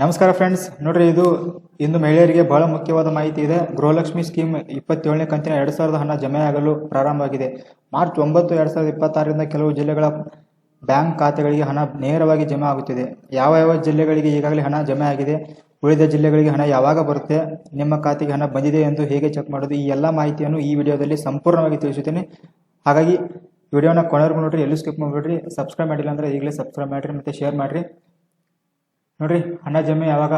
ನಮಸ್ಕಾರ ಫ್ರೆಂಡ್ಸ್, ನೋಡ್ರಿ ಇದು ಇಂದು ಮಹಿಳೆಯರಿಗೆ ಬಹಳ ಮುಖ್ಯವಾದ ಮಾಹಿತಿ ಇದೆ. ಗೃಹಲಕ್ಷ್ಮಿ ಸ್ಕೀಮ್ 27ನೇ ಕಂತಿನ 2,000 ಹಣ ಜಮೆಯಾಗಲು ಪ್ರಾರಂಭವಾಗಿದೆ. ಮಾರ್ಚ್ 9, 2026ರಿಂದ ಕೆಲವು ಜಿಲ್ಲೆಗಳ ಬ್ಯಾಂಕ್ ಖಾತೆಗಳಿಗೆ ಹಣ ನೇರವಾಗಿ ಜಮೆ ಆಗುತ್ತಿದೆ. ಯಾವ ಜಿಲ್ಲೆಗಳಿಗೆ ಈಗಾಗಲೇ ಹಣ ಜಮೆ ಆಗಿದೆ, ಉಳಿದ ಜಿಲ್ಲೆಗಳಿಗೆ ಹಣ ಯಾವಾಗ ಬರುತ್ತೆ, ನಿಮ್ಮ ಖಾತೆಗೆ ಹಣ ಬಂದಿದೆ ಎಂದು ಹೇಗೆ ಚೆಕ್ ಮಾಡೋದು, ಈ ಎಲ್ಲ ಮಾಹಿತಿಯನ್ನು ಈ ವಿಡಿಯೋದಲ್ಲಿ ಸಂಪೂರ್ಣವಾಗಿ ತಿಳಿಸುತ್ತೇನೆ. ಹಾಗಾಗಿ ವಿಡಿಯೋನ ಕೊನೆವರೆಗೂ ನೋಡ್ರಿ, ಎಲ್ಲೂ ಸ್ಕಿಪ್ ಮಾಡಿಬಿಡ್ರಿ. ಸಬ್ಸ್ಕ್ರೈಬ್ ಮಾಡಿಲ್ಲ ಅಂದರೆ ಈಗಲೇ ಸಬ್ಸ್ಕ್ರೈಬ್ ಮಾಡಿರಿ ಮತ್ತು ಶೇರ್ ಮಾಡಿರಿ. ನೋಡ್ರಿ, ಹಣ ಜಮೆ ಯಾವಾಗ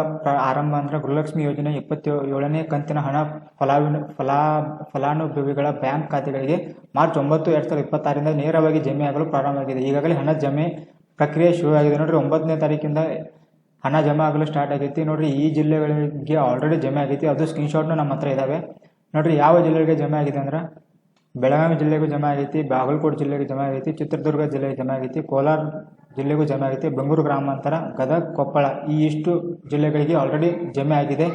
ಆರಂಭ ಅಂದ್ರೆ ಗೃಹಲಕ್ಷ್ಮಿ ಯೋಜನೆ 27ನೇ ಕಂತಿನ ಹಣ ಫಲಾನುಭವಿಗಳ ಬ್ಯಾಂಕ್ ಖಾತೆಗಳಿಗೆ ಮಾರ್ಚ್ 9, 2026ರಿಂದ ನೇರವಾಗಿ ಜಮೆಯಾಗಲು ಪ್ರಾರಂಭವಾಗಿದೆ. ಈಗಾಗಲೇ ಹಣ ಜಮೆ ಪ್ರಕ್ರಿಯೆ ಶುರುವಾಗಿದೆ. ನೋಡ್ರಿ, 9ನೇ ತಾರೀಕಿಂದ ಹಣ ಜಮೆ ಆಗಲು ಸ್ಟಾರ್ಟ್ ಆಗೈತಿ. ನೋಡ್ರಿ, ಈ ಜಿಲ್ಲೆಗಳಿಗೆ ಆಲ್ರೆಡಿ ಜಮೆ ಆಗೈತಿ. ಅದು ಸ್ಕ್ರೀನ್ಶಾಟ್ನು ನಮ್ಮ ಹತ್ರ ಇದಾವೆ. ನೋಡ್ರಿ, ಯಾವ ಜಿಲ್ಲೆಗೆ ಜಮೆ ಆಗಿದೆ ಅಂದ್ರೆ ಬೆಳಗಾವಿ ಜಿಲ್ಲೆಗೂ ಜಮೆ ಆಗೈತಿ, ಬಾಗಲಕೋಟೆ ಜಿಲ್ಲೆಗೆ ಜಮೆ ಆಗೈತಿ, ಚಿತ್ರದುರ್ಗ ಜಿಲ್ಲೆಗೆ ಜಮೆ ಆಗೈತಿ, ಕೋಲಾರ ಜಿಲ್ಲೆಗೂ ಜಮೆ ಆಗೈತಿ, ಬೆಂಗಳೂರು ಗ್ರಾಮಾಂತರ, ಗದಗ, ಕೊಪ್ಪಳ ಈ ಇಷ್ಟು ಜಿಲ್ಲೆಗಳಿಗೆ ಆಲ್ರೆಡಿ ಜಮೆ ಆಗಿದೆ.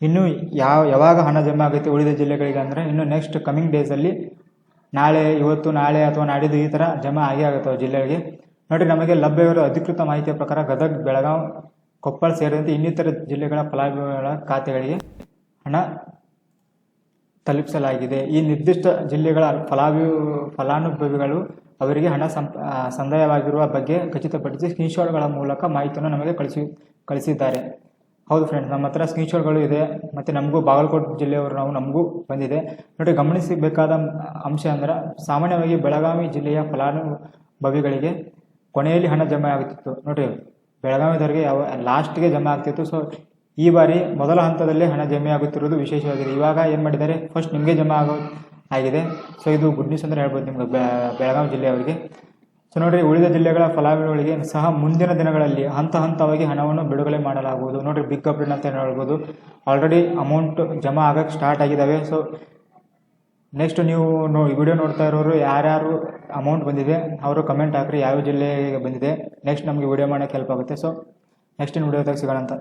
ಇನ್ನು ಯಾವಾಗ ಹಣ ಜಮೆ ಆಗೈತಿ ಉಳಿದ ಜಿಲ್ಲೆಗಳಿಗೆ ಅಂದರೆ ಇನ್ನು ನೆಕ್ಸ್ಟ್ ಕಮಿಂಗ್ ಡೇಸಲ್ಲಿ ಇವತ್ತು ನಾಳೆ ಅಥವಾ ನಾಡಿದ್ದು ಈ ಥರ ಜಮೆ ಆಗುತ್ತೆ ಜಿಲ್ಲೆಗಳಿಗೆ. ನೋಡಿರಿ, ನಮಗೆ ಲಭ್ಯವಿರುವ ಅಧಿಕೃತ ಮಾಹಿತಿಯ ಪ್ರಕಾರ ಗದಗ, ಬೆಳಗಾವಿ, ಕೊಪ್ಪಳ ಸೇರಿದಂತೆ ಇನ್ನಿತರ ಜಿಲ್ಲೆಗಳ ಫಲಾನುಭವಿಗಳ ಖಾತೆಗಳಿಗೆ ಹಣ ತಲುಪಿಸಲಾಗಿದೆ. ಈ ನಿರ್ದಿಷ್ಟ ಜಿಲ್ಲೆಗಳ ಫಲಾನುಭವಿಗಳು ಅವರಿಗೆ ಹಣ ಸಂದಾಯವಾಗಿರುವ ಬಗ್ಗೆ ಖಚಿತಪಡಿಸಿ ಸ್ಕ್ರೀನ್ಶಾಟ್ಗಳ ಮೂಲಕ ಮಾಹಿತಿಯನ್ನು ನಮಗೆ ಕಳಿಸಿದ್ದಾರೆ. ಹೌದು ಫ್ರೆಂಡ್ಸ್, ನಮ್ಮ ಹತ್ರ ಸ್ಕ್ರೀನ್ಶಾಟ್ಗಳು ಇದೆ ಮತ್ತು ನಮಗೂ ಬಾಗಲಕೋಟೆ ಜಿಲ್ಲೆಯವರು ನಮಗೂ ಬಂದಿದೆ. ನೋಡಿ, ಗಮನಿಸಬೇಕಾದ ಅಂಶ ಅಂದ್ರೆ ಸಾಮಾನ್ಯವಾಗಿ ಬೆಳಗಾವಿ ಜಿಲ್ಲೆಯ ಫಲಾನುಭವಿಗಳಿಗೆ ಕೊನೆಯಲ್ಲಿ ಹಣ ಜಮೆ ಆಗುತ್ತಿತ್ತು. ನೋಡಿರಿ, ಬೆಳಗಾವಿದವರಿಗೆ ಲಾಸ್ಟ್ಗೆ ಜಮೆ ಆಗ್ತಿತ್ತು. ಸೊ ಈ ಬಾರಿ ಮೊದಲ ಹಂತದಲ್ಲೇ ಹಣ ಜಮೆ ಆಗುತ್ತಿರುವುದು ವಿಶೇಷವಾಗಿದೆ. ಇವಾಗ ಏನು ಮಾಡಿದ್ದಾರೆ, ಫಸ್ಟ್ ನಿಮಗೆ ಜಮೆ ಆಗಿದೆ. ಸೊ ಇದು ಗುಡ್ ನ್ಯೂಸ್ ಅಂದರೆ ಹೇಳ್ಬೋದು ನಿಮ್ಗೆ ಬೆಳಗಾವಿ ಜಿಲ್ಲೆಯವರಿಗೆ. ಸೊ ನೋಡಿರಿ, ಉಳಿದ ಜಿಲ್ಲೆಗಳ ಫಲಾನುಭವಿಗಳಿಗೆ ಸಹ ಮುಂದಿನ ದಿನಗಳಲ್ಲಿ ಹಂತವಾಗಿ ಹಣವನ್ನು ಬಿಡುಗಡೆ ಮಾಡಲಾಗುವುದು. ನೋಡಿರಿ, ಬಿಗ್ ಅಪ್ಡೇಟ್ ಅಂತ ಹೇಳ್ಬೋದು. ಆಲ್ರೆಡಿ ಅಮೌಂಟ್ ಜಮಾ ಆಗಕ್ಕೆ ಸ್ಟಾರ್ಟ್ ಆಗಿದ್ದಾವೆ. ಸೊ ನೆಕ್ಸ್ಟ್ ನೀವು ವಿಡಿಯೋ ನೋಡ್ತಾ ಇರೋರು ಯಾರ್ಯಾರು ಅಮೌಂಟ್ ಬಂದಿದೆ ಅವರು ಕಮೆಂಟ್ ಹಾಕ್ರಿ, ಯಾವ ಜಿಲ್ಲೆಗೆ ಬಂದಿದೆ. ನೆಕ್ಸ್ಟ್ ನಮಗೆ ವಿಡಿಯೋ ಮಾಡೋಕ್ಕೆ ಹೆಲ್ಪ್ ಆಗುತ್ತೆ. ಸೊ ನೆಕ್ಸ್ಟ್ ವಿಡಿಯೋದಾಗ ಸಿಗೋಣ ಅಂತ.